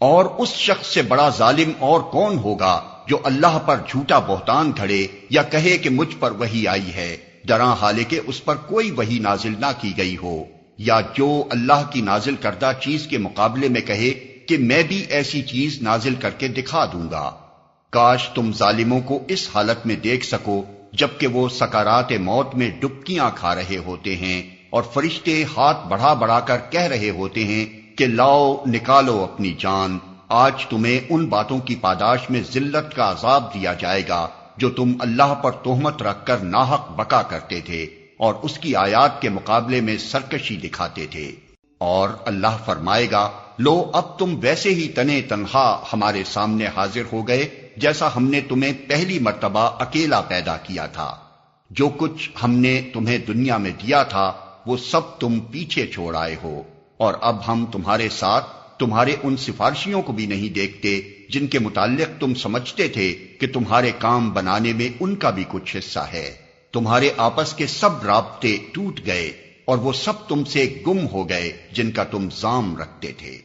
اور اس شخص سے بڑا ظالم اور کون ہوگا جو اللہ پر جھوٹا بہتان گھڑے یا کہے کہ مجھ پر وحی آئی ہے، دران حالے کہ اس پر کوئی وحی نازل نہ کی گئی ہو، یا جو اللہ کی نازل کردہ چیز کے مقابلے میں کہے کہ میں بھی ایسی چیز نازل کر کے دکھا دوں گا۔ کاش تم ظالموں کو اس حالت میں دیکھ سکو جبکہ وہ سکرات موت میں ڈبکیاں کھا رہے ہوتے ہیں اور فرشتے ہاتھ بڑھا بڑھا کر کہہ رہے ہوتے ہیں کہ لاؤ نکالو اپنی جان، آج تمہیں ان باتوں کی پاداش میں ذلت کا عذاب دیا جائے گا جو تم اللہ پر تہمت رکھ کر ناحق بکا کرتے تھے اور اس کی آیات کے مقابلے میں سرکشی دکھاتے تھے۔ اور اللہ فرمائے گا، لو اب تم ویسے ہی تنے تنہا ہمارے سامنے حاضر ہو گئے جیسا ہم نے تمہیں پہلی مرتبہ اکیلا پیدا کیا تھا۔ جو کچھ ہم نے تمہیں دنیا میں دیا تھا وہ سب تم پیچھے چھوڑ آئے ہو، اور اب ہم تمہارے ساتھ تمہارے ان سفارشیوں کو بھی نہیں دیکھتے جن کے متعلق تم سمجھتے تھے کہ تمہارے کام بنانے میں ان کا بھی کچھ حصہ ہے۔ تمہارے آپس کے سب رابطے ٹوٹ گئے اور وہ سب تم سے گم ہو گئے جن کا تم زام رکھتے تھے۔